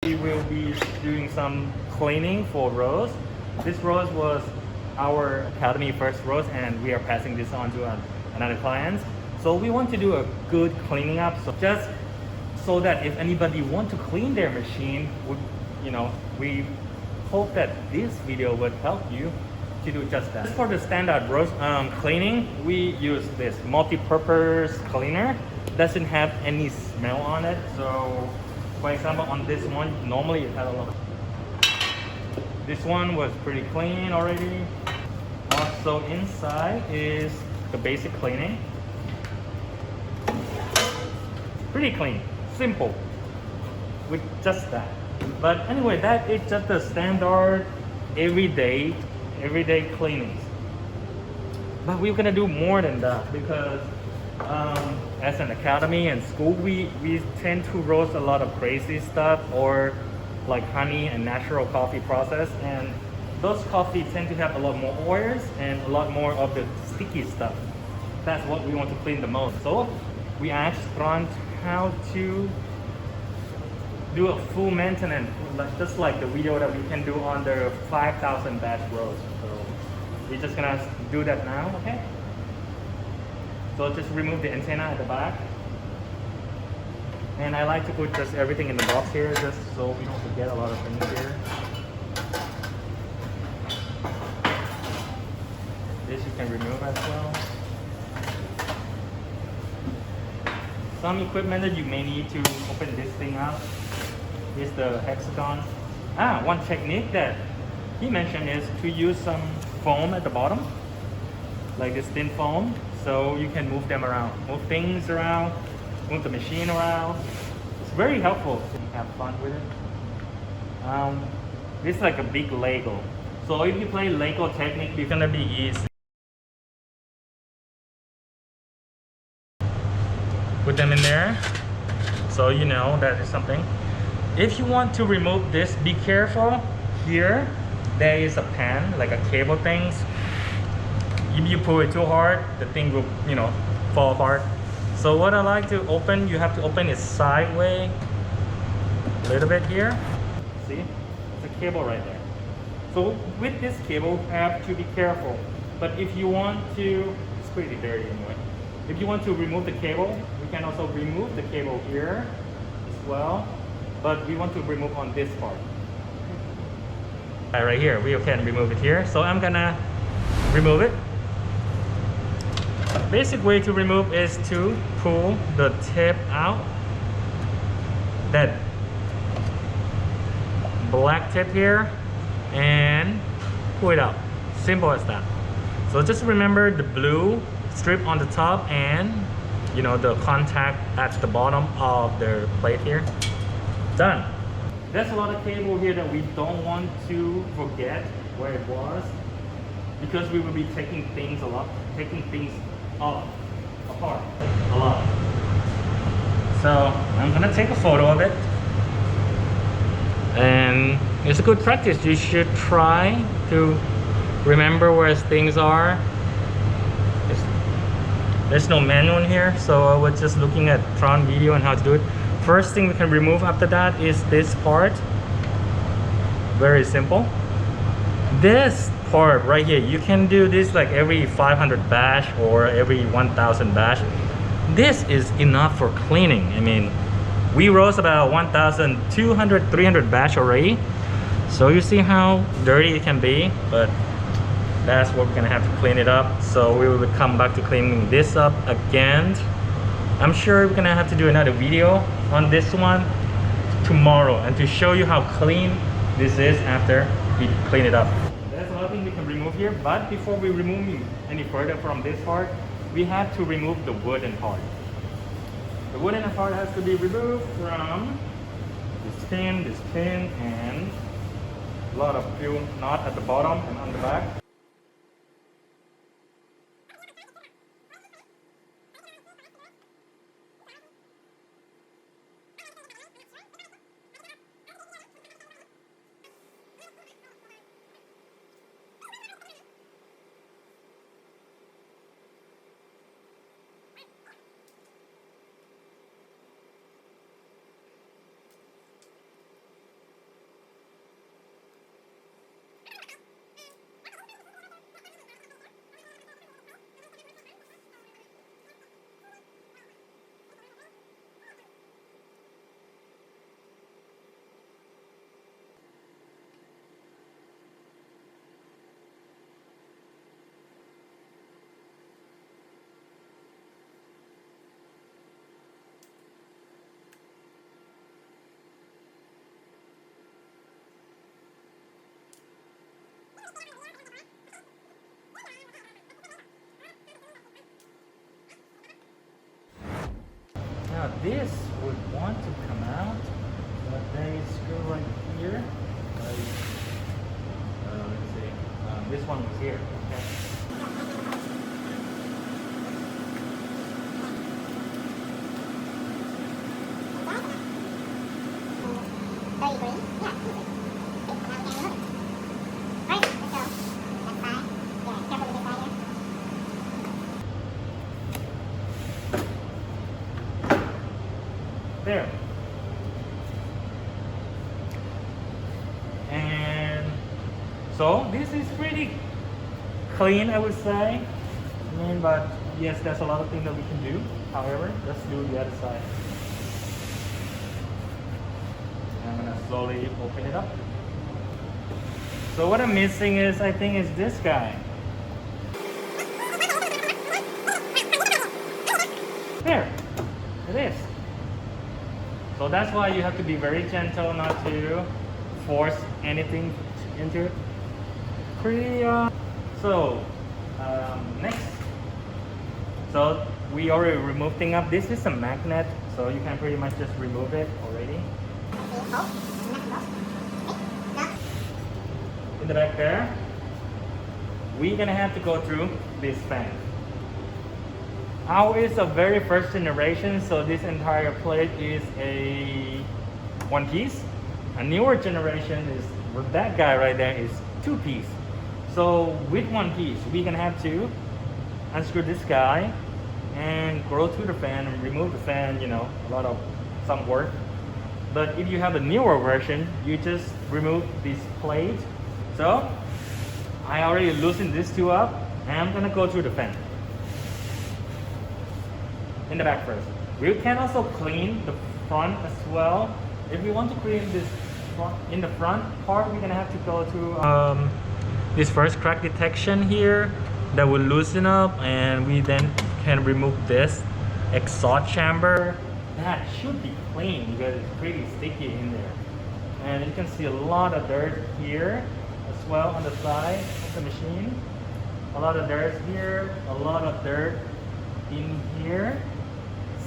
We will be doing some cleaning for ROEST. This ROEST was our Academy first ROEST, and we are passing this on to another client. So we want to do a good cleaning up, so just so that if anybody want to clean their machine, we hope that this video would help you to do just that. For the standard ROEST cleaning, we use this multi-purpose cleaner. Doesn't have any smell on it. So for example, on this one, normally it had a lot of... This one was pretty clean already. Also inside is the basic cleaning. Pretty clean, simple, with just that. But anyway, that is just the standard everyday cleanings. But we're gonna do more than that because as an academy and school, we tend to roast a lot of crazy stuff, or like honey and natural coffee process, and those coffee tend to have a lot more oils and a lot more of the sticky stuff. That's what we want to clean the most. So we asked Ron how to do a full maintenance, just like the video that we can do on the 5,000 batch roast. So we're just gonna do that now, okay? So just remove the antenna at the back. And I like to put just everything in the box here, just so we don't forget a lot of things here. This you can remove as well. Some equipment that you may need to open this thing up is the hexagon. One technique that he mentioned is to use some foam at the bottom, like this thin foam, so you can move them around, move things around, move the machine around. It's very helpful to have fun with it. This is like a big Lego. So if you play Lego technique, it's gonna be easy. Put them in there, so you know that is something. If you want to remove this, be careful. Here, there is a pan, like a cable things. If you pull it too hard, the thing will, fall apart. So what I like to open, you have to open it sideways a little bit here. See, it's a cable right there. So with this cable, you have to be careful. But if you want to, it's pretty dirty anyway. If you want to remove the cable, we can also remove the cable here as well. But we want to remove on this part. Right here, we can remove it here. So I'm gonna remove it. Basic way to remove is to pull the tip out. That black tip here, and pull it out. Simple as that. So just remember the blue strip on the top and the contact at the bottom of the plate here. Done. There's a lot of cable here that we don't want to forget where it was, because we will be taking things off apart a lot. So I'm gonna take a photo of it, and it's a good practice. You should try to remember where things are. There's no manual in here, so I was just looking at Tron video and how to do it. First thing we can remove after that is this part. Very simple. This part right here, you can do this like every 500 bash or every 1000 bash. This is enough for cleaning. I mean, we roast about 1200, 300 bash already. So you see how dirty it can be, but that's what we're gonna have to clean it up. So we will come back to cleaning this up again. I'm sure we're gonna have to do another video on this one tomorrow, and to show you how clean this is after we clean it up. There's a lot of things we can remove here, but before we remove any further from this part, we have to remove the wooden part. The wooden part has to be removed from this pin, and a lot of few knot at the bottom and on the back. this would want to come out, but then it's screw right here. Let's see. This one was here. Okay. There. And so this is pretty clean, I would say. But yes, there's a lot of things that we can do. However, let's do the other side. I'm gonna slowly open it up. So what I'm missing is, I think, is this guy. There, it is. So that's why you have to be very gentle not to force anything into it. Next. So we already removed thing up. This is a magnet, so you can pretty much just remove it already. In the back there, we're gonna have to go through this fan. Ours is a very first generation, so this entire plate is a one piece. A newer generation is, with that guy right there, is two piece. So with one piece, we're gonna have to unscrew this guy and go through the fan and remove the fan, you know, some work. But if you have a newer version, you just remove this plate. So I already loosened these two up, and I'm gonna go through the fan. In the back first. We can also clean the front as well. If we want to clean this front, in the front part, we're gonna have to go through this first crack detection here that will loosen up, and we then can remove this exhaust chamber. That should be clean because it's pretty sticky in there. And you can see a lot of dirt here as well on the side of the machine. A lot of dirt here, a lot of dirt in here.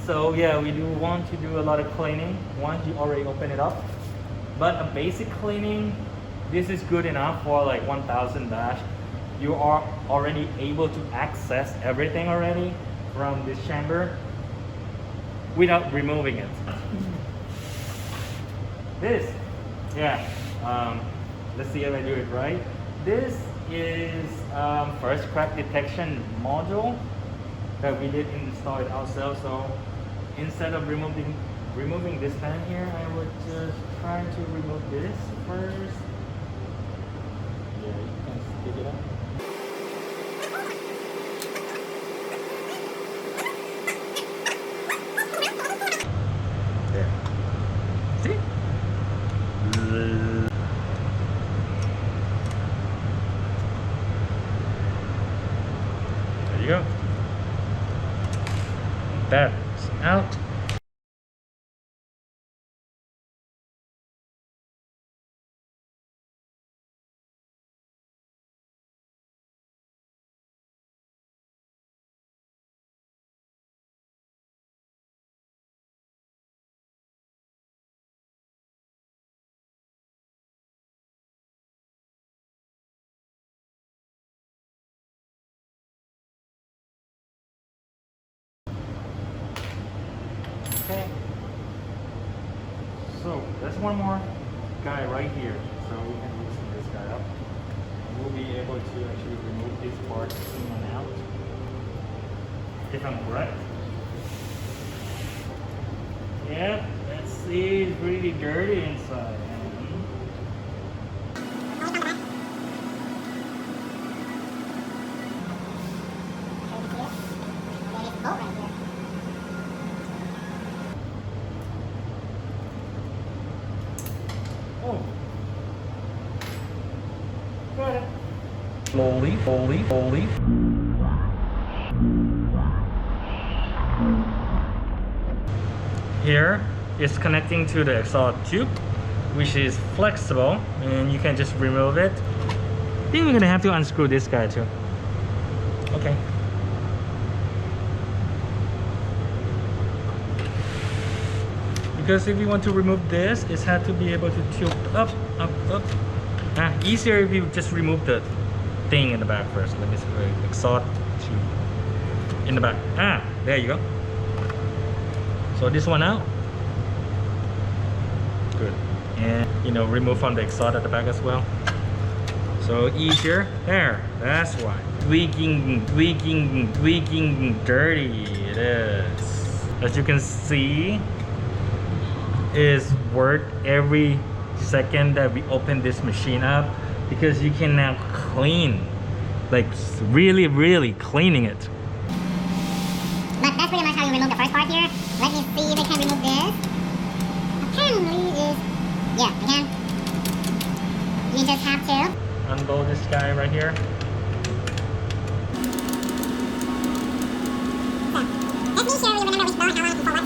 So yeah, we do want to do a lot of cleaning once you already open it up. But a basic cleaning, this is good enough for like 1000 baht. You are already able to access everything already from this chamber without removing it. This, yeah, let's see if I do it right. This is first crack detection module that we did install it ourselves. So instead of removing this fan here, I would just try to remove this first. Yeah, you can stick it up. There. See? There you go. That's out. Okay, so there's one more guy right here, so we can loosen this guy up. We'll be able to actually remove this part in and out, if I'm correct. Yeah, let's see, it's really dirty inside. Oh. Got it. Slowly. Here is connecting to the exhaust tube, which is flexible, and you can just remove it. I think we're gonna have to unscrew this guy too. Okay. Because if you want to remove this, it had to be able to tilt up, up, up. Easier if you just remove the thing in the back first. Let me see, exhaust tube in the back. There you go. So this one out. Good. And you know, remove from the exhaust at the back as well. So easier. There. That's why. Tweaking, dirty it is. As you can see, is worth every second that we open this machine up, because you can now clean, like really cleaning it. But that's pretty much how you remove the first part here. Let me see if I can remove this. Apparently is, yeah, I can. You just have to unbolt this guy right here. So, let me show you, remember which bolt, how long, and for what.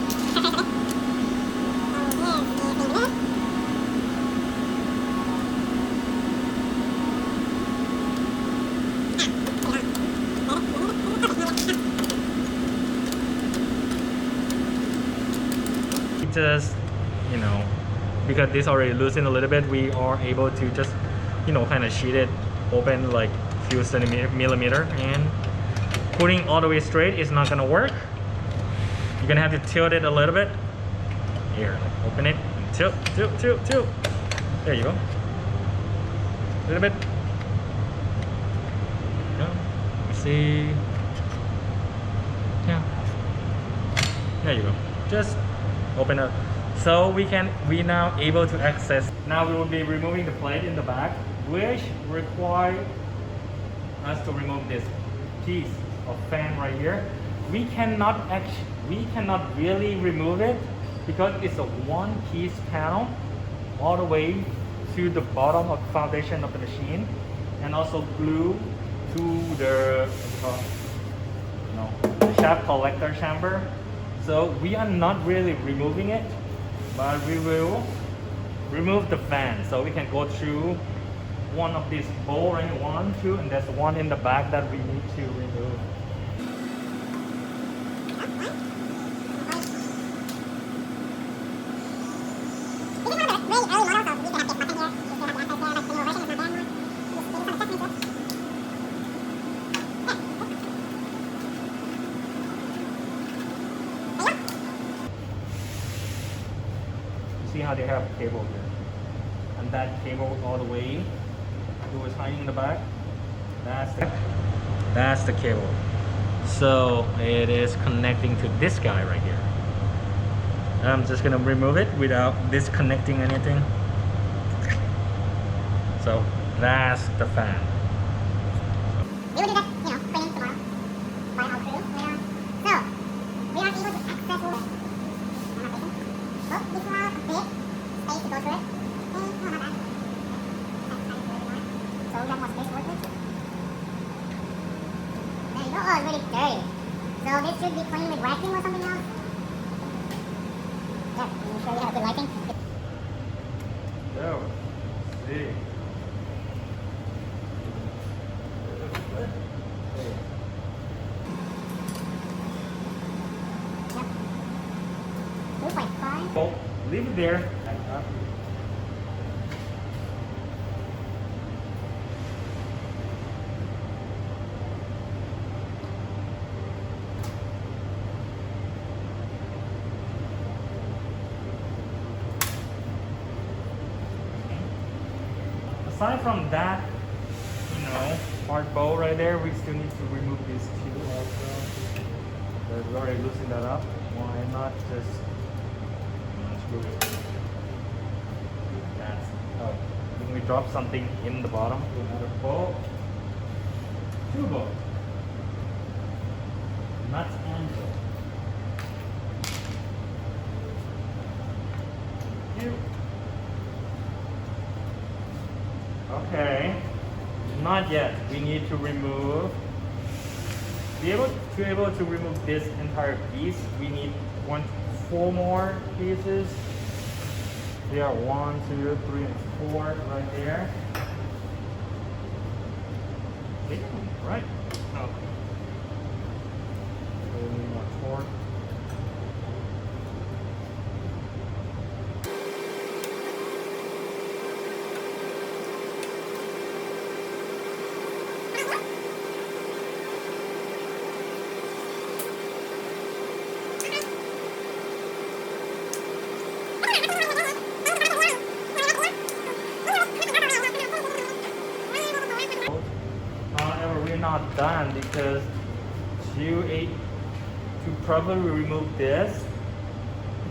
Just, you know, because this already loosened a little bit, we are able to just, you know, kind of sheet it open like a few millimeter, and putting all the way straight is not gonna work. You're gonna have to tilt it a little bit. Here, like open it and tilt. There you go. A little bit. Yeah. You see. Yeah. There you go. Just open up. So we now able to access. Now we will be removing the plate in the back, which require us to remove this piece of fan right here. We cannot really remove it because it's a one-piece panel all the way to the bottom of the foundation of the machine, and also glue to the the shaft collector chamber. So we are not really removing it, but we will remove the fan. So we can go through one of these bolts, right? 1, 2, and there's one in the back that we need to remove. See how they have a cable here, and that cable all the way, it was hiding in the back. That's the cable. So it is connecting to this guy right here. I'm just gonna remove it without disconnecting anything. So that's the fan. We will do that, you know, cleaning tomorrow by our crew later on. So we are able to access it. Oh, this one, a big space to go through it. Hey, no, not bad. So we have more space to work with. There you go. Oh, it's really dirty. So this should be cleaned with vacuum or something else. Yeah, are you sure you have good lighting? So, see. Yep. 2.5. Well, leave it there. Aside from that, you know, hard bolt right there, we still need to remove these two also. But we already loosened that up. Why not just screw it? That's when we drop something in the bottom, another bolt, two bolts, nuts and bolts. Okay, not yet. We need to remove. To be able to remove this entire piece, we need 4 more pieces. There are 1, 2, 3, and 4 right there. Right. Okay. So we need more torque. done because to properly remove this,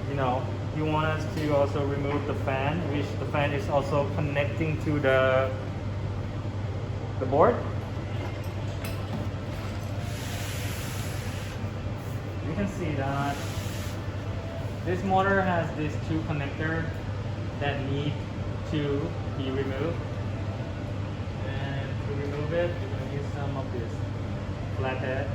you know, you want us to also remove the fan, which the fan is also connecting to the board. You can see that this motor has these two connectors that need to be removed. And to remove it, you're going to use some of this flathead.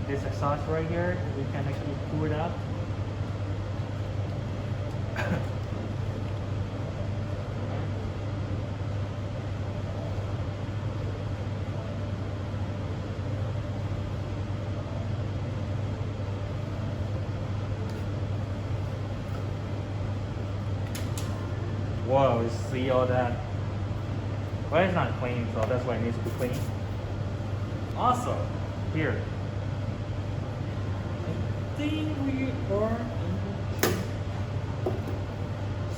This exhaust right here, we can actually pull it up. Whoa, you see all that? Well, it's not clean, so that's why it needs to be clean. Also, here. I think we are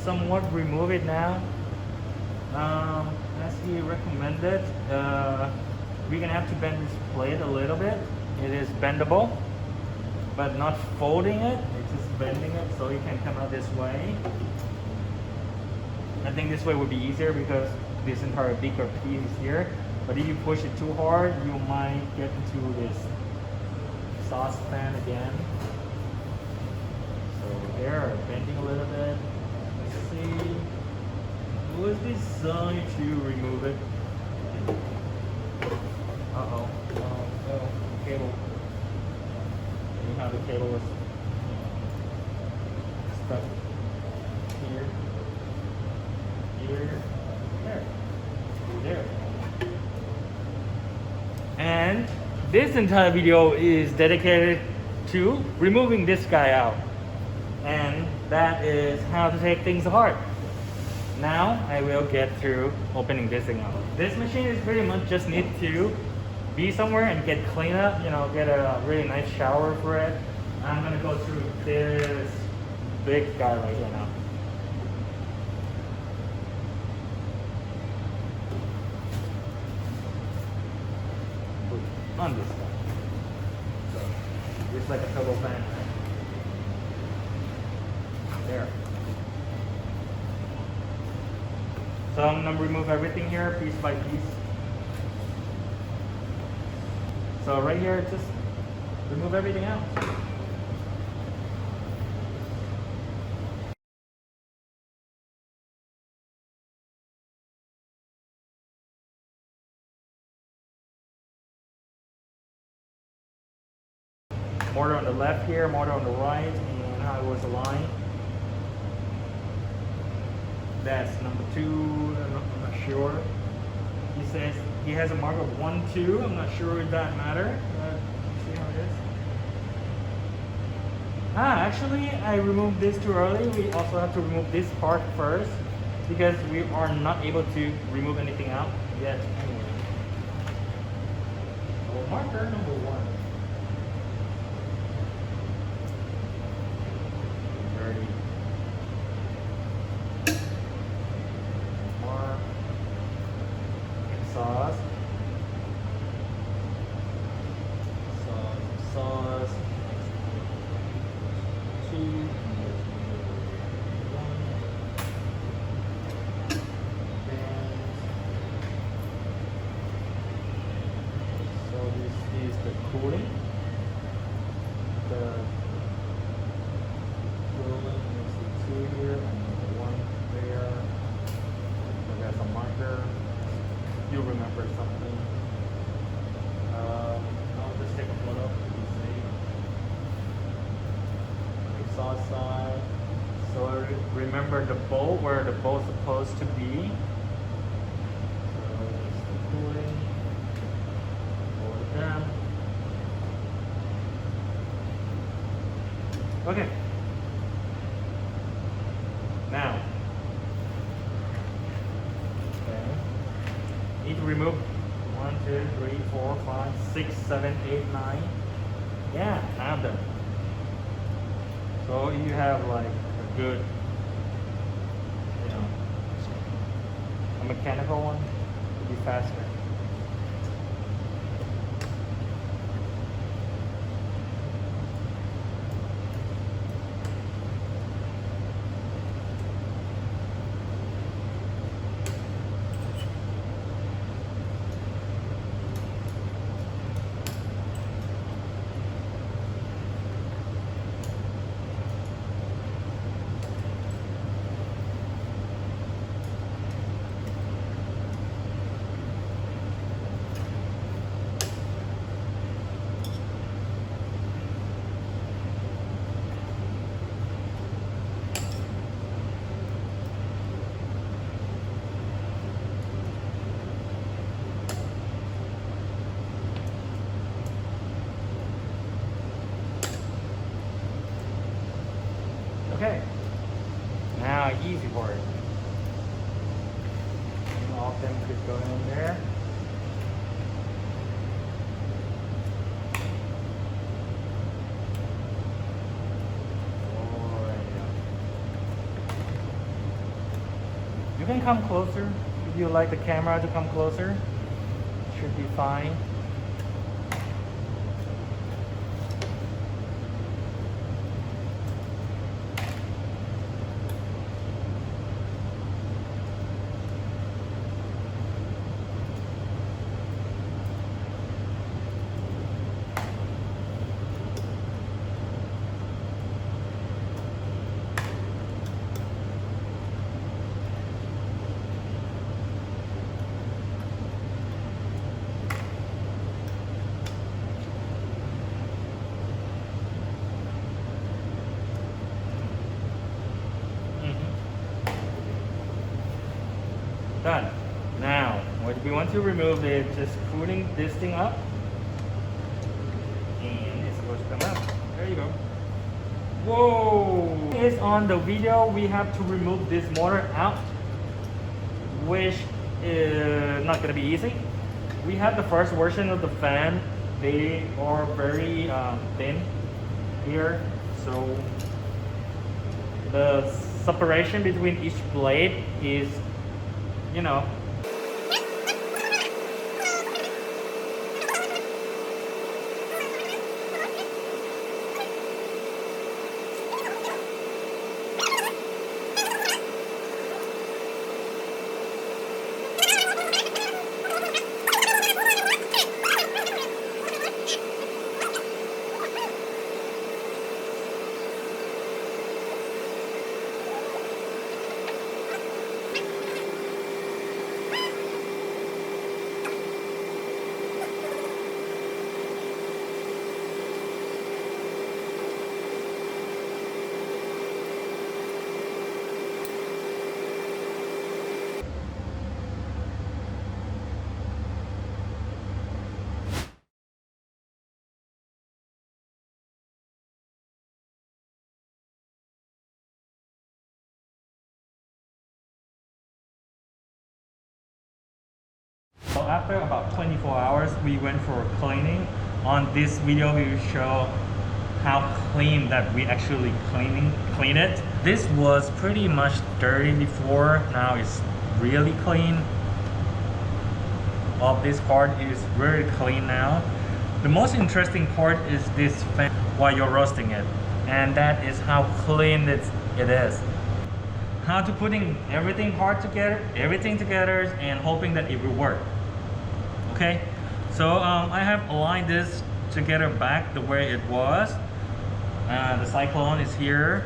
somewhat remove it now. As he recommended, we're gonna have to bend this plate a little bit. It is bendable, but not folding it. It's just bending it so it can come out this way. I think this way would be easier because this entire bigger piece is here. But if you push it too hard, you might get into this saucepan again. So there, bending a little bit. Let's see. It was designed to remove it. Uh-oh. Oh, cable. Anyhow, the cable was stuck here. There. And this entire video is dedicated to removing this guy out, and that is how to take things apart. Now I will get through opening this thing out. This machine is pretty much just need to be somewhere and get clean up, you know, get a really nice shower for it. I'm gonna go through this big guy right here now. On this side. So it's like a turbo fan, right? There. So I'm gonna remove everything here piece by piece. So right here, just remove everything out. Motor on the left here, motor on the right, and how it was aligned. That's number 2, I'm not sure. He says he has a mark of 1, 2, I'm not sure if that matter, but see how it is. Actually I removed this too early. We also have to remove this part first because we are not able to remove anything out yet anyway. So marker number 1. Sauce. Sauce. 2. 1. So this is the cooling. The cooling is the 2 here and the 1 there. So that's a marker. You remember something. I'll just take a photo to be safe. Exhaust side. So remember the bolt where the bolt's supposed to be. So it's the cooling. Hold it down. Okay. Now. Okay. Need to remove 1, 2, 3, 4, 5, 6, 7, 8, 9. Yeah, I have them. So you have like a good, you know, a mechanical one to be faster. Okay, now easy part. All of them could go in there. You can come closer if you like the camera to come closer. Should be fine. Done. Now, what we want to remove is just cooling this thing up. And it's supposed to come out. There you go. Whoa! Is on the video, we have to remove this motor out, which is not gonna be easy. We have the first version of the fan. They are very thin here, so the separation between each blade is, you know, so after about 24 hours, we went for cleaning. On this video, we will show how clean that we actually clean it. This was pretty much dirty before. Now it's really clean. All this part is very clean now. The most interesting part is this fan while you're roasting it, and that is how clean it is. How to putting everything together and hoping that it will work. Okay, so I have aligned this together back the way it was. The cyclone is here,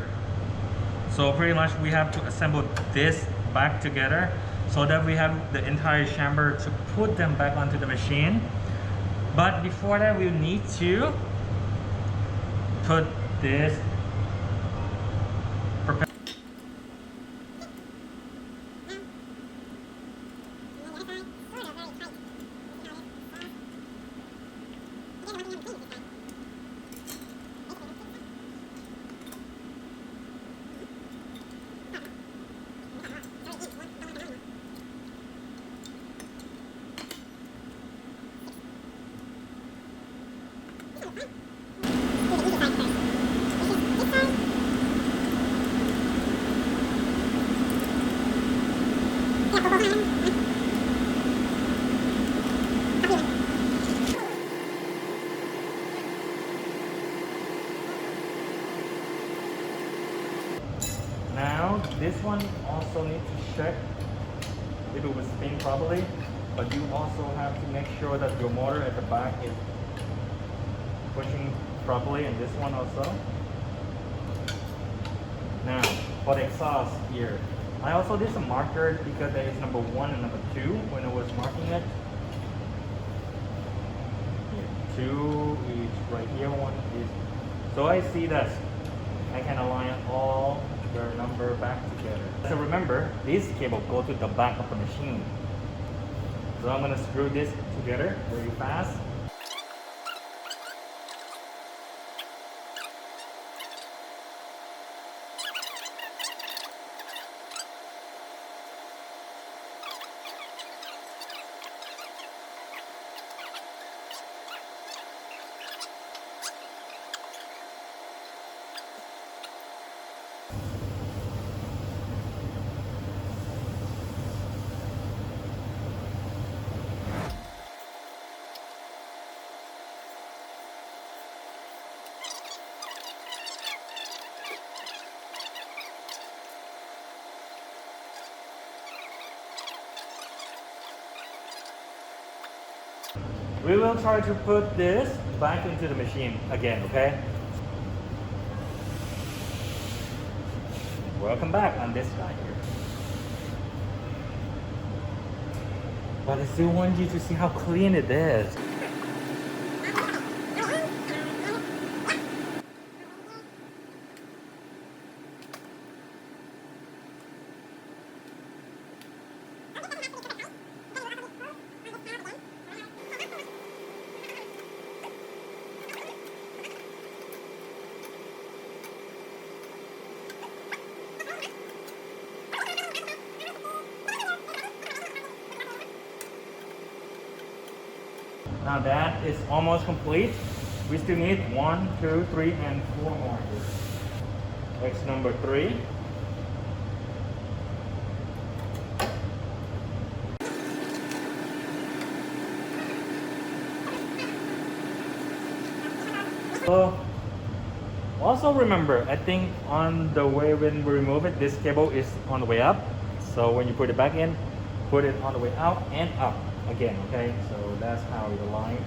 so pretty much we have to assemble this back together. so that we have the entire chamber to put them back onto the machine. But before that, we need to put this Now, this one also needs to check if it will spin properly, but you also have to make sure that your motor at the back is pushing properly, and this one also. Now, for the exhaust here, I also did some marker because there is number 1 and number 2 when I was marking it. Here, 2 is right here, 1 is. So I see that I can align all their number back together. So remember, this cable goes to the back of the machine. So I'm gonna screw this together very fast. We will try to put this back into the machine again, okay? Welcome back on this side here. But I still want you to see how clean it is. Now that is almost complete. We still need 1, 2, 3, and 4 more here. X number 3. So also remember, I think on the way when we remove it, this cable is on the way up. So when you put it back in, put it on the way out and up again, okay? So that's how it aligns.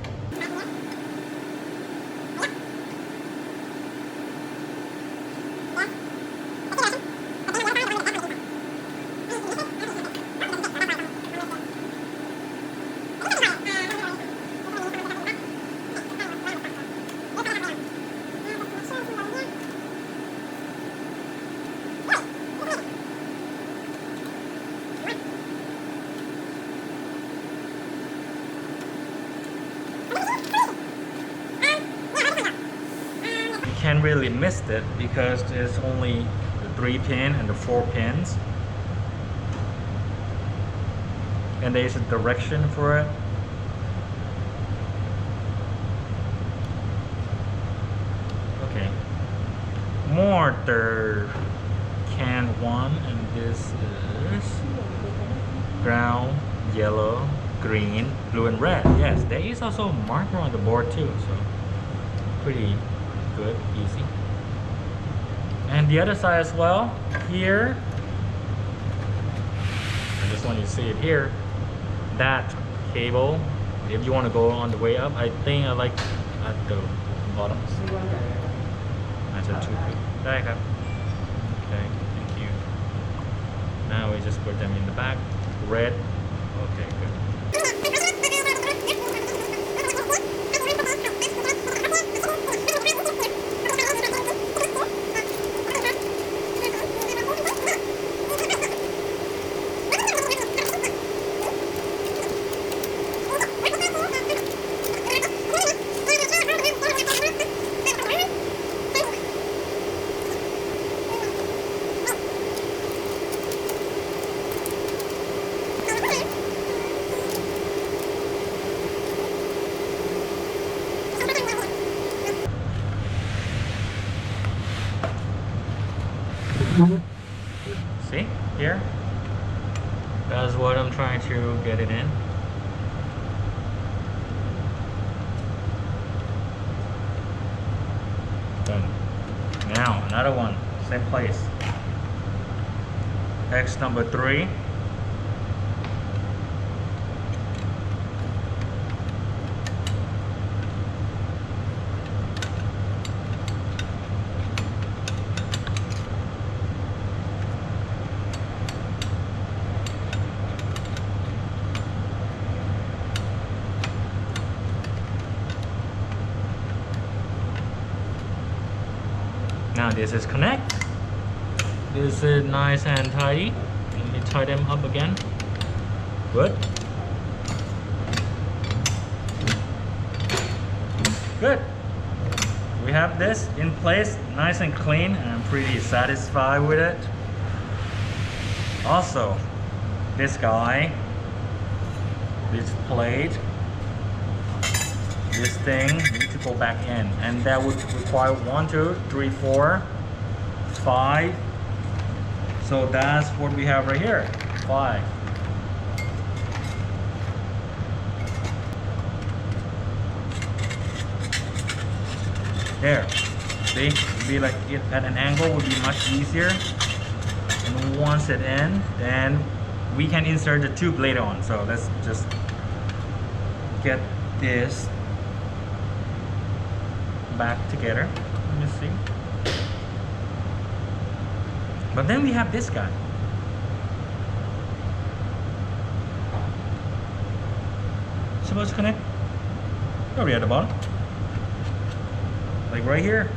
Can't really miss it because there's only the 3 pin and the 4 pins, and there's a direction for it. Okay, mortar can 1, and this is brown, yellow, green, blue, and red. Yes, there is also a marker on the board too, so pretty good, easy. And the other side as well, here, I just want you to see it here, that cable, if you want to go on the way up, I think I like at the bottom. That's a 2 pin. Okay, thank you. Now we just put them in the back. red. Okay, good. See here? That's what I'm trying to get it in. Done. Now another one, same place. X number 3. Now this is connect. This is nice and tidy. Let me tie them up again. Good. Good. We have this in place, nice and clean, and I'm pretty satisfied with it. Also, this guy, this plate, this thing need to go back in, and that would require 1, 2, 3, 4, 5. So that's what we have right here, 5. There, see, be like it at an angle would be much easier. And once it in, then we can insert the tube later on. So let's just get this back together. Let me see. But then we have this guy. Supposed to connect probably at the bottom, like right here.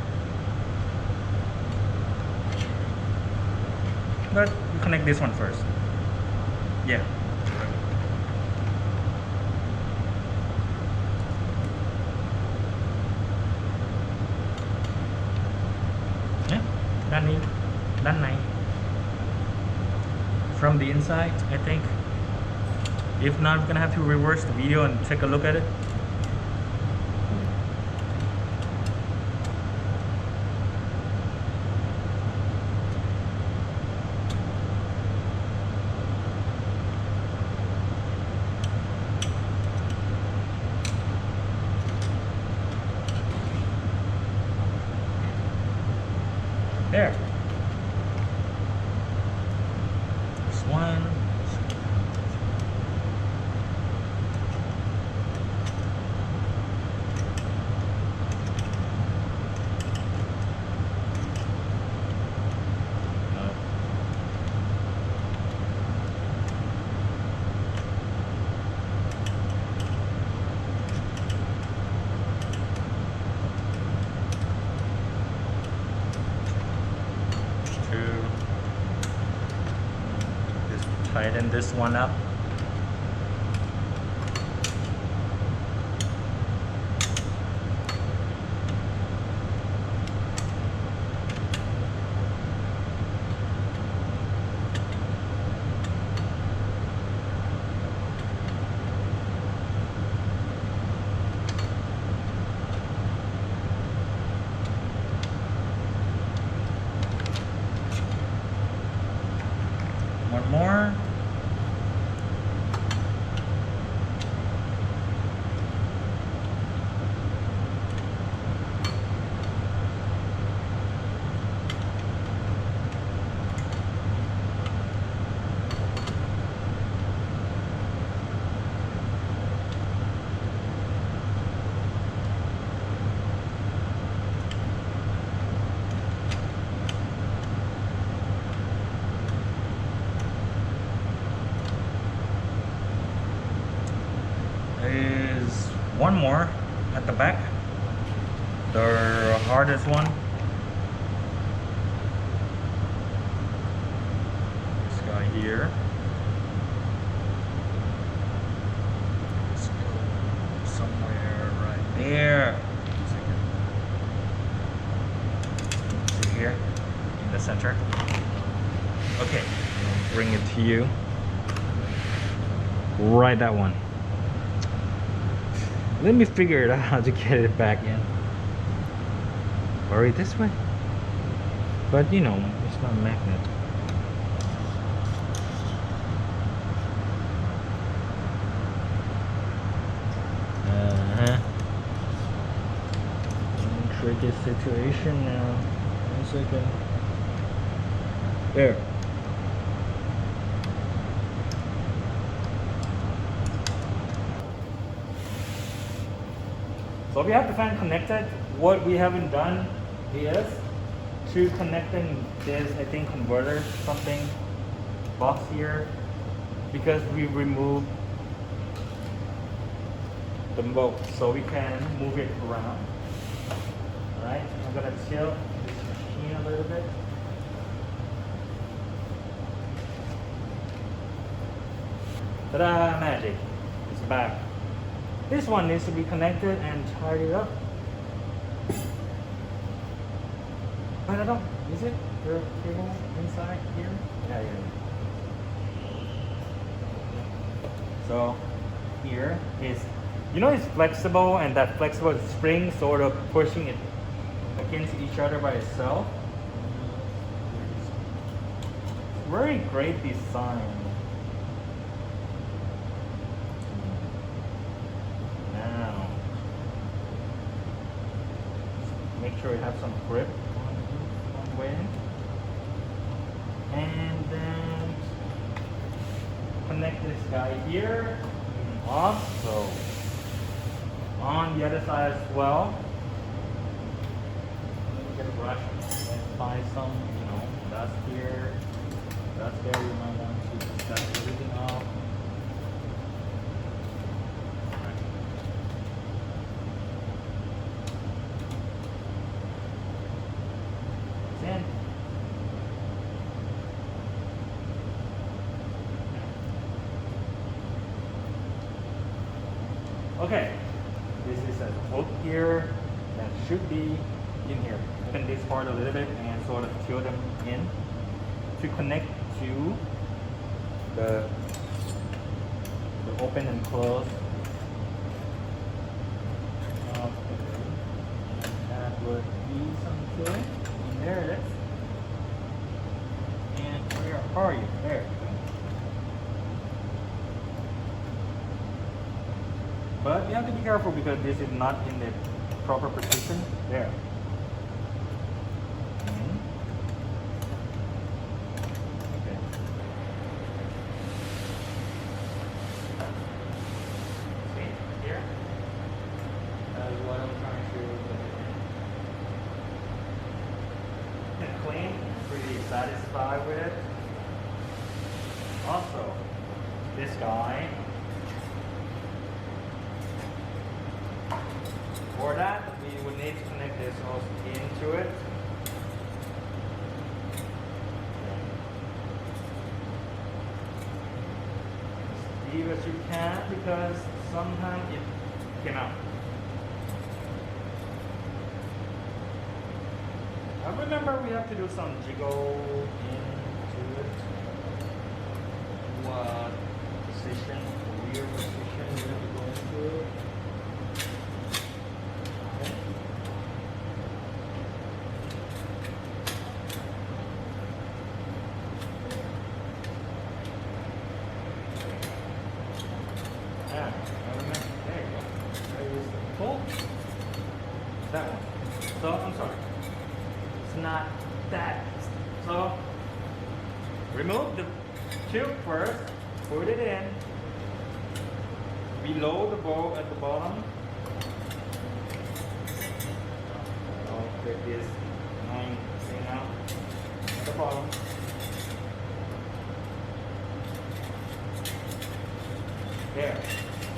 But we connect this one first. Yeah.ด้านใน from the inside, I think. If not, we're gonna have to reverse the video and take a look at it. There. This one. Tighten this one up. One more. one more at the back, the hardest one. This guy here. Let's go somewhere right there. See here in the center. Okay, I'll bring it to you. Right, that one. Let me figure it out how to get it back in. Or this way. But you know, it's not a magnet. Tricky situation now. 1 second. There. So we have the fan connected. What we haven't done is to connecting this, I think, converter something box here, because we removed the mold, so we can move it around. Alright, I'm gonna chill this machine a little bit. Ta-da! Magic! It's back. This one needs to be connected and tidied up. But I don't. Is it the cable inside here? Yeah, yeah. So here is, you know, it's flexible, and that flexible spring sort of pushing it against each other by itself. Very great design. Now, make sure you have some grip on the way, and then connect this guy here and also on the other side as well. Let me get a brush and find some, you know, dust here, dust there. You might want to dust everything off. In. Okay, this is a hook here that should be in here. Open this part a little bit and sort of tilt them in to connect to the open and close. That would be some tilt. There it is. And where are you? There you go. But you have to be careful because this is not in the proper position. There. Okay. See here? That is what I'm trying to clean, pretty satisfied with it. Also, this guy, for that we would need to connect this also into it. As deep as you can, because sometimes it came out. I remember we have to do some jiggle into it. What position, rear position we have to go into it. Okay. Yeah, I remember. There you go. There is the pull. That one. So, I'm sorry. Not that. So remove the tube first, put it in below the bowl at the bottom. I'll take this annoying thing out at the bottom. There.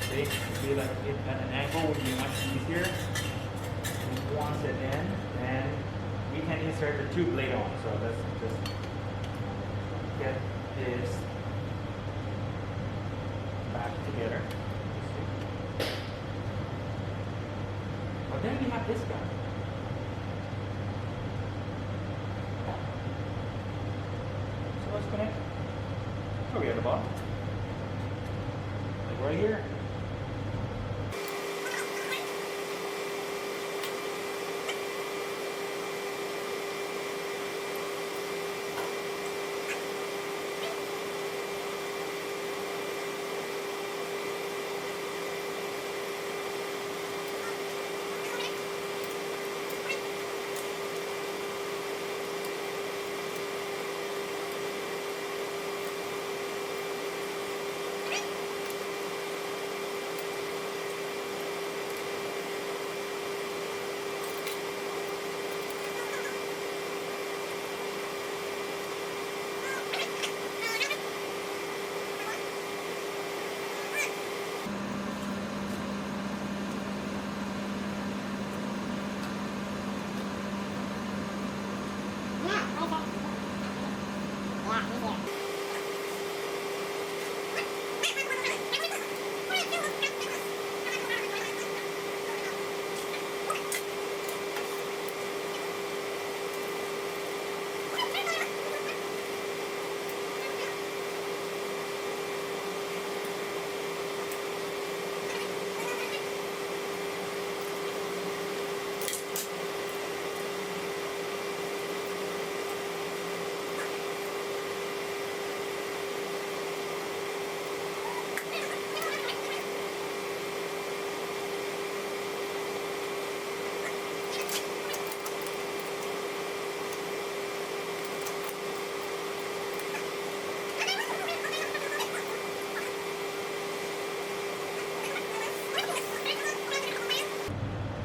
See? be like it at an angle would be much easier. Once it in, and we can insert the tube later on. So let's just get this back together. But then we have this guy. So let's connect. Oh, we at the bottom. Like right here.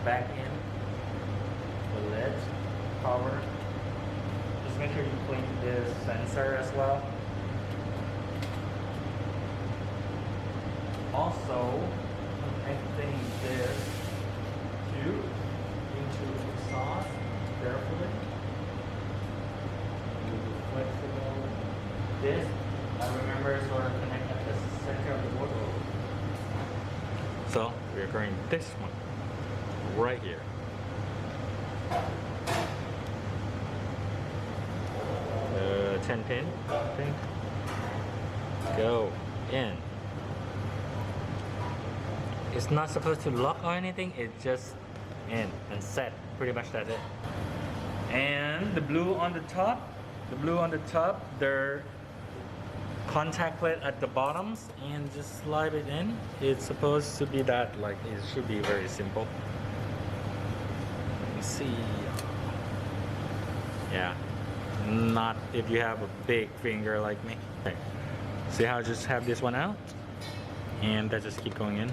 Back in the lid cover. Just make sure you clean this sensor as well. Also, connecting this tube into the exhaust carefully. Flexible. This, I remember, sort of connect at the center of the wardrobe. So we're going this one. Right here. 10 pin, I think. Go in. It's not supposed to lock or anything, it's just in and set. Pretty much that's it. And the blue on the top, they're contact plate at the bottoms, and just slide it in. It's supposed to be that, like, it should be very simple. See, yeah, not if you have a big finger like me. Okay. See how I just have this one out, and that just keep going in,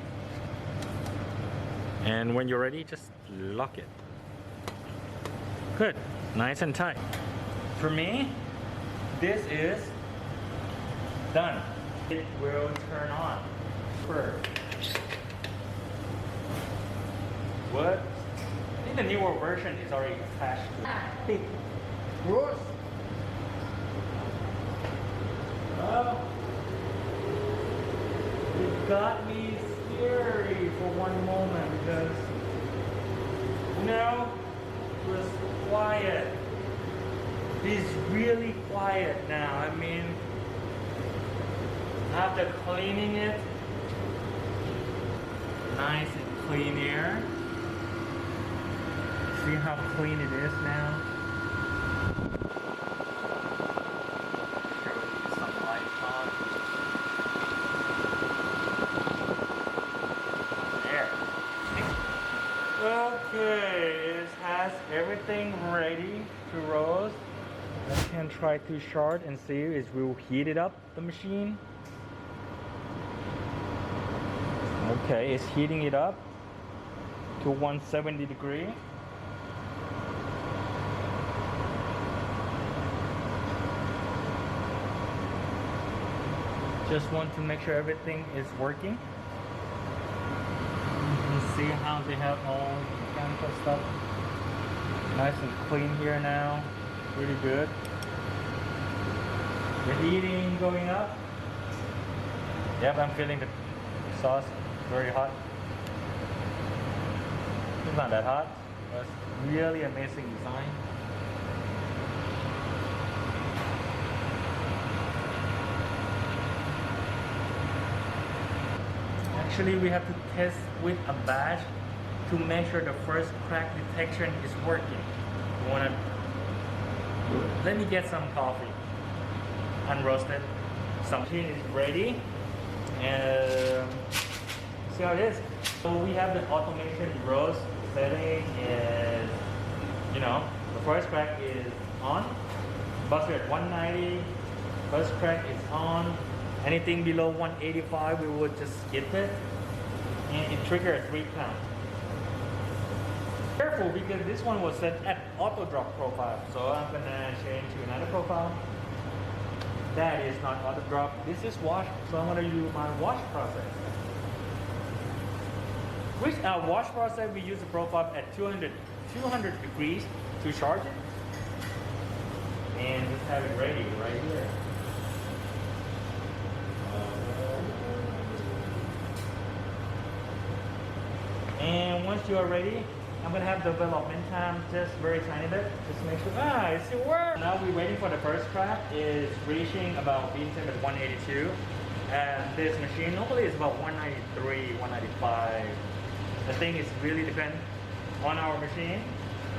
and when you're ready, just lock it. Good, nice and tight. For me, this is done. It will turn on first. What? I think the newer version is already attached to it. Gross. It got me scary for one moment because, you know, it was quiet. It's really quiet now. I mean, after cleaning it, nice and clean air. See how clean it is now? Show you some lights on. There. Okay, it has everything ready to roast. I can try to short and see if we will heat it up, the machine. Okay, it's heating it up to 170 degrees. Just want to make sure everything is working. see how they have all mechanical stuff nice and clean here now. Really good. The heating going up. Yep, I'm feeling the sauce very hot. It's not that hot, but it's really amazing design. Actually, we have to test with a batch to make sure the first crack detection is working. You wanna, let me get some coffee, unroasted. Some tea is ready, and see how it is. So we have the automation roast setting is, you know, the first crack is on. Buzzer at 190, first crack is on. Anything below 185, we would just skip it, and it triggers a 3 count. Careful, because this one was set at auto drop profile, so I'm gonna change to another profile. That is not auto drop. This is wash, so I'm gonna use my wash process. With our wash process, we use the profile at 200 degrees to charge it, and just have it ready right here. And once you are ready, I'm gonna have development time just very tiny bit, just make sure, it's it works. Now we're waiting for the first crack. It's reaching about bean temp at 182. And this machine normally is about 193, 195. The thing is really depend on our machine.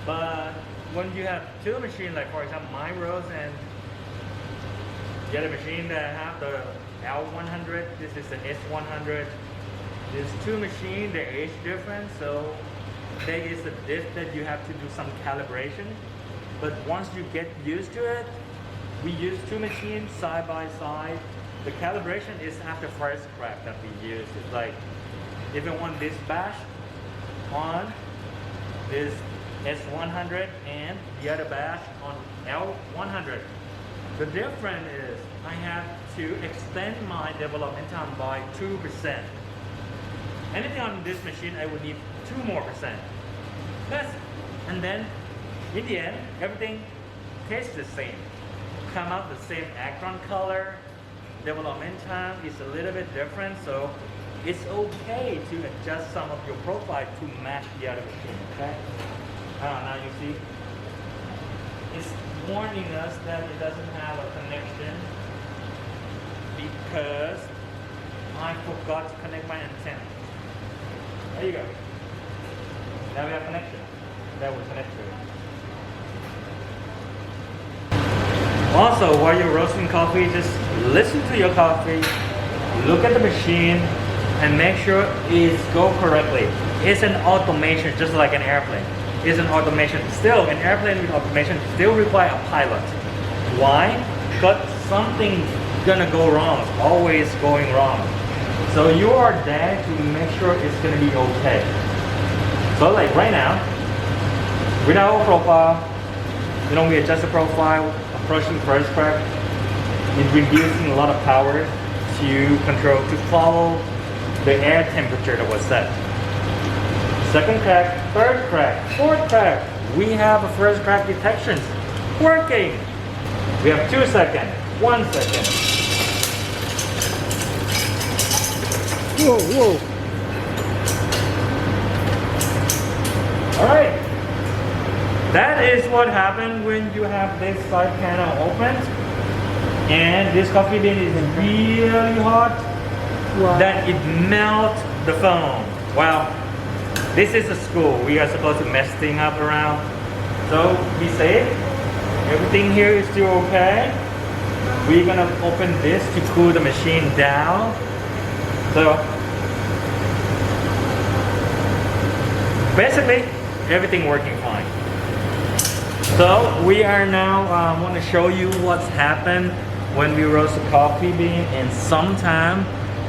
But when you have two machines, like for example my roast and the other machine that have the L100, this is the S100. There's two machines, they're age different, so there is a diff that you have to do some calibration. But once you get used to it, we use two machines side by side. The calibration is after first crack that we use. It's like, if you want this batch on this S100 and the other batch on L100. The difference is I have to extend my development time by 2%. Anything on this machine, I would need 2% more. And then, in the end, everything tastes the same. Come out the same acron color. Development time is a little bit different, so it's okay to adjust some of your profile to match the other machine. Okay? Now you see, it's warning us that it doesn't have a connection because I forgot to connect my antenna. There you go. Now we have connection. That will connect to it. Also, while you're roasting coffee, just listen to your coffee, look at the machine, and make sure it's go correctly. It's an automation, just like an airplane. It's an automation. Still, an airplane with automation still require a pilot. Why? Because something's gonna go wrong. It's always going wrong. So you are there to make sure it's gonna be okay. So like right now, with our profile, we adjust the profile, approaching first crack, it's reducing a lot of power to control, to follow the air temperature that was set. Second crack, third crack, fourth crack, we have a first crack detection working. We have 2 seconds, 1 second. Whoa. All right. That is what happened when you have this side panel open. And this coffee bean is really hot. Wow. That it melts the foam. Wow. This is a school. We are supposed to mess things up around. So be safe. Everything here is still okay. We're gonna open this to cool the machine down. So basically, everything working fine. So we are now want to show you what's happened when we roast a coffee bean, and sometimes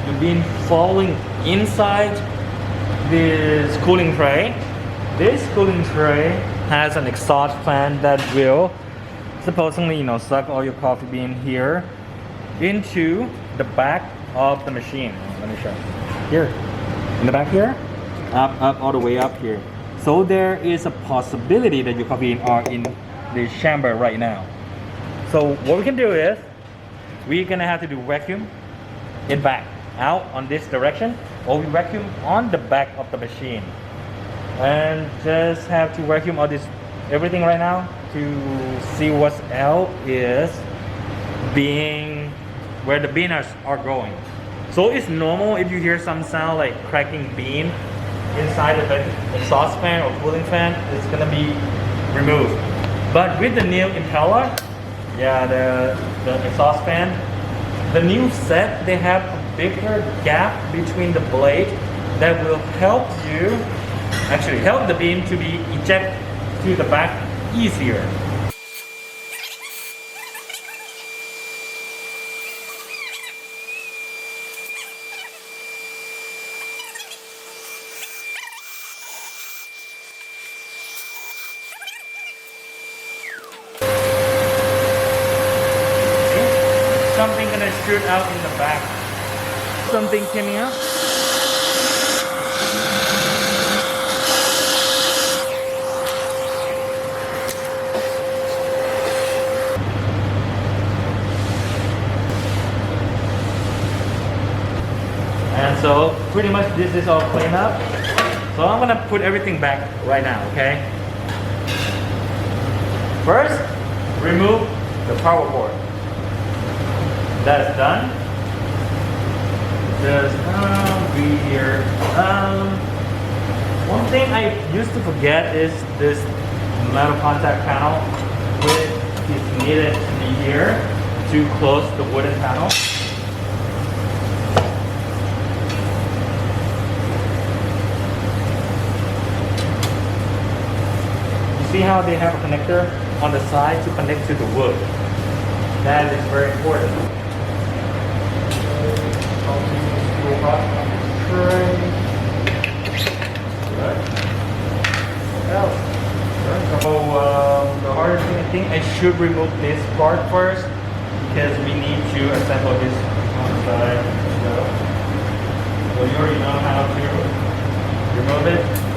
the bean falling inside this cooling tray. This cooling tray has an exhaust fan that will supposedly suck all your coffee bean here into the back of the machine. Let me show you. Here, in the back here, up all the way up here. So there is a possibility that your coffee beans are in the chamber right now. So what we can do is we're gonna have to do vacuum it back out on this direction, or we vacuum on the back of the machine, and just have to vacuum all this everything right now to see what's out is being where the beans are going. So it's normal if you hear some sound like cracking bean inside the exhaust fan or cooling fan, it's gonna be removed. But with the new impeller, yeah, the exhaust fan, the new set, they have a bigger gap between the blade that will help you, actually help the bean to be ejected to the back easier. Something gonna shoot out in the back. Something coming up. And so pretty much this is all cleaned up. So I'm gonna put everything back right now, okay? First, remove the power cord. That's done. Just be here. One thing I used to forget is this metal contact panel, which is needed to be here to close the wooden panel. You see how they have a connector on the side to connect to the wood? That is very important. So the hardest thing, I think I should remove this part first because we need to assemble this on the side. So you already know how to remove it.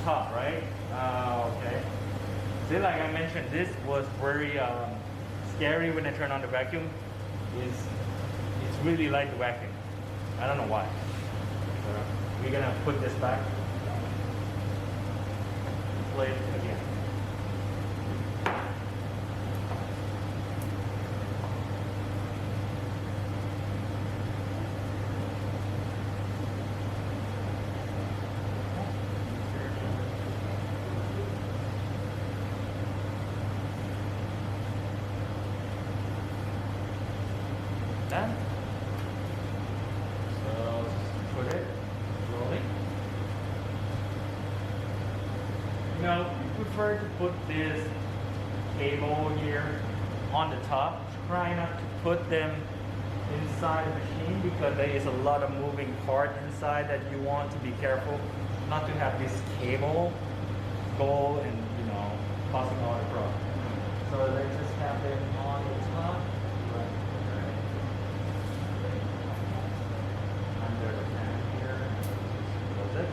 Top, right? Okay. See, like I mentioned, this was very scary when I turned on the vacuum. It's really like the vacuum. I don't know why. So we're gonna put this back. Play it again. Done. So put it rolling. You know, we prefer to put this cable here on the top. Try not to put them inside the machine because there is a lot of moving part inside that you want to be careful not to have this cable go and causing all the problem. So let's just have them on the top. Under the fan here. Close it.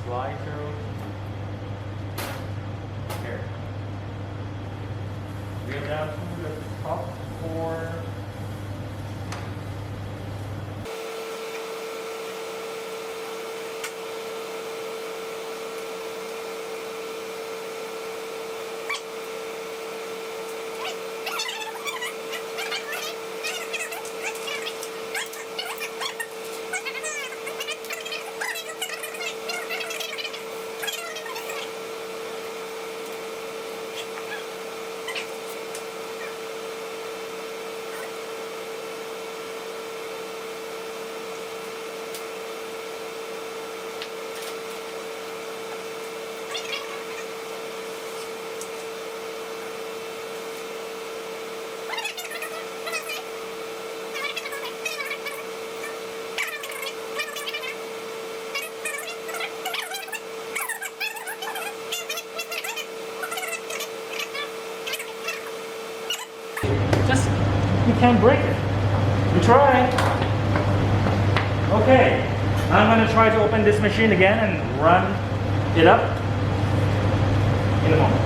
slide through. Here. We are down to the top 4. Just, you can't break it. You try. Okay, I'm gonna try to open this machine again and run it up in a moment.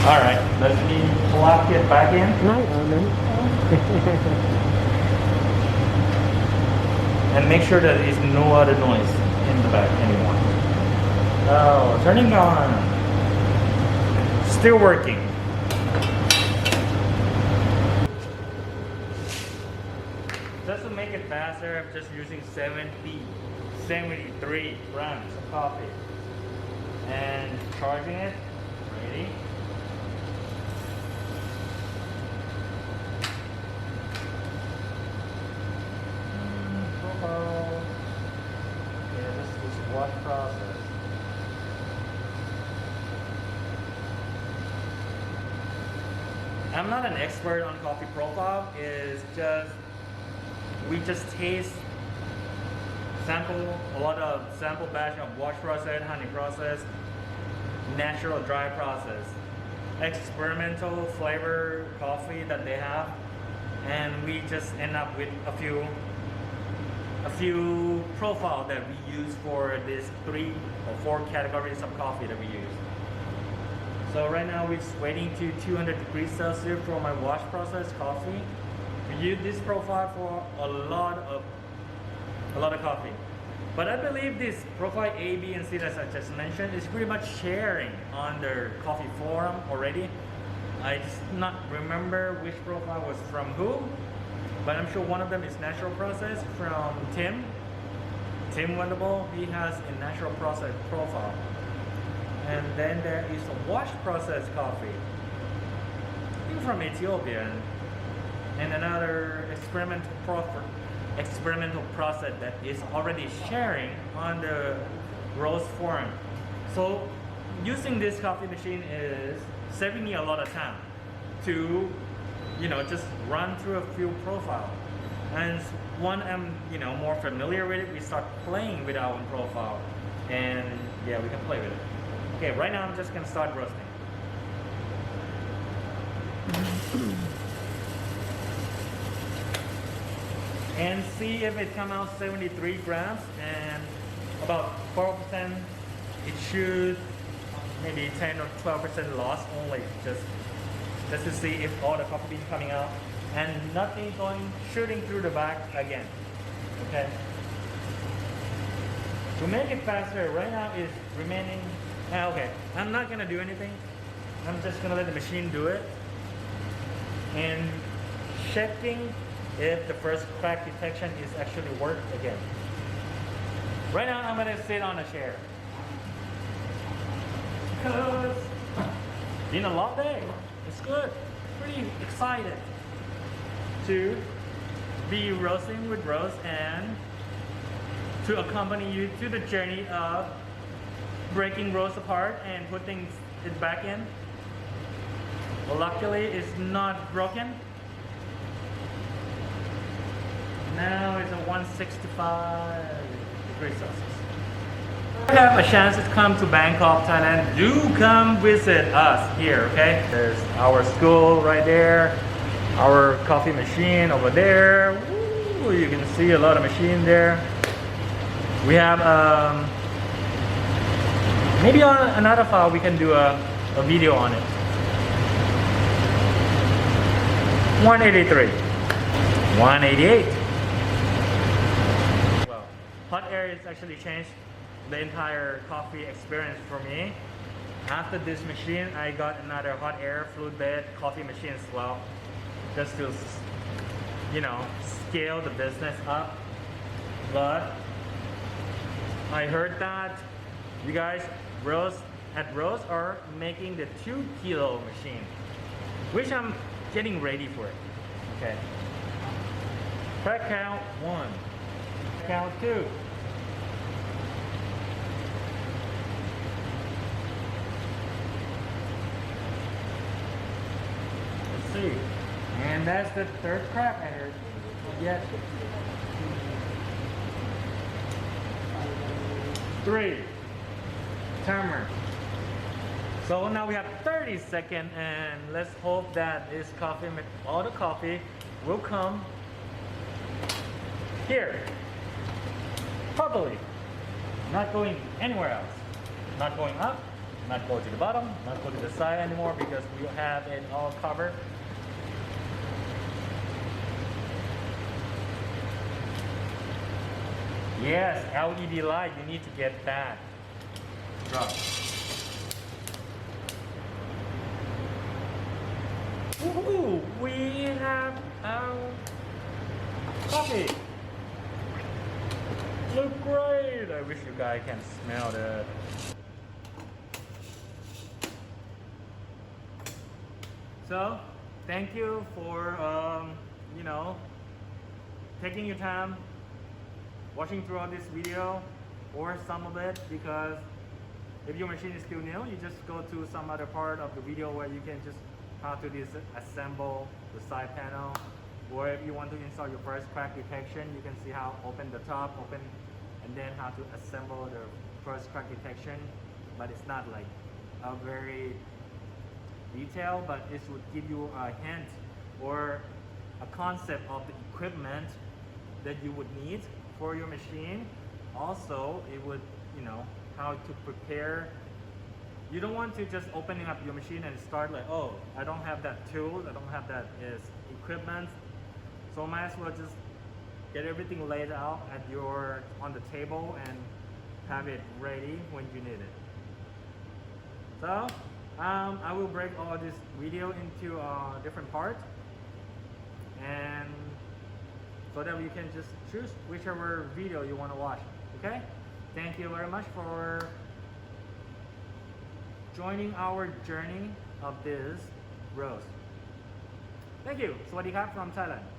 All right, let me plug it back in. And make sure that there is no other noise in the back anymore. Oh, turning on. Still working. Just to make it faster, I'm just using 73 grams of coffee. And charging it. Ready? Profile. Yeah, this is wash process. I'm not an expert on coffee profile. We just taste a lot of sample batch of wash process, honey process, natural dry process, experimental flavor coffee that they have, and we just end up with a few profile that we use for these 3 or 4 categories of coffee that we use. So right now we're just waiting to 200 degrees Celsius for my wash process coffee. We use this profile for a lot of coffee. But I believe this profile A, B, and C that I just mentioned is pretty much sharing on their coffee forum already. I just not remember which profile was from who, but I'm sure one of them is natural process from Tim Wonderful. He has a natural process profile. And then there is a wash process coffee, I think from Ethiopia, and another experimental process that is already sharing on the ROEST forum. So using this coffee machine is saving me a lot of time to, just run through a few profiles. And when I'm, more familiar with it, we start playing with our own profile, and yeah, we can play with it. Okay, right now I'm just gonna start roasting. And see if it comes out 73 grams and about 12%. It should maybe 10 or 12% loss only, just to see if all the coffee beans coming out and nothing shooting through the back again. Okay. To make it faster, right now is remaining. Okay, I'm not gonna do anything. I'm just gonna let the machine do it and checking if the first crack detection is actually worked again. Right now I'm gonna sit on a chair because it's been a long day. It's good. Pretty excited to be roasting with Rose and to accompany you to the journey of breaking Rose apart and putting it back in. Well, luckily it's not broken. Now it's at 165 degrees Celsius. If you have a chance to come to Bangkok, Thailand, do come visit us here, okay? There's our school right there, our coffee machine over there. Woo, Ooh, you can see a lot of machine there. We have maybe on another file we can do a video on it. 183, 188. Well, hot air has actually changed the entire coffee experience for me. After this machine, I got another hot air fluid bed coffee machine as well, just to, you know, scale the business up. But I heard that you guys at ROEST are making the 2 kilo machine, which I'm getting ready for it. Okay. Crack count 1, count 2. Let's see. And that's the 3rd crack I heard. Yes. 3. Timer. So now we have 30 seconds, and let's hope that this coffee, all the coffee will come here properly, not going anywhere else, not going up, not go to the bottom, not go to the side anymore, because we have it all covered. Yes, LED light, you need to get that. Drop. Ooh, we have our coffee. Look great. I wish you guys can smell that. So, thank you for you know, taking your time watching throughout this video, or some of it, because if your machine is still new, you just go to some other part of the video where you can just how to disassemble the side panel, or if you want to install your first crack detection, you can see how open the top, and then how to assemble the first crack detection. But it's not like a very detailed, but it would give you a hint or a concept of the equipment that you would need for your machine. Also, it would, you know, how to prepare. You don't want to just opening up your machine and start like, oh, I don't have that tool, I don't have that is equipment, so I might as well just get everything laid out at on the table and have it ready when you need it. So I will break all this video into different parts, and so that you can just choose whichever video you want to watch. Okay, thank you very much for joining our journey of this ROEST. Thank you. สวัสดีครับ from Thailand.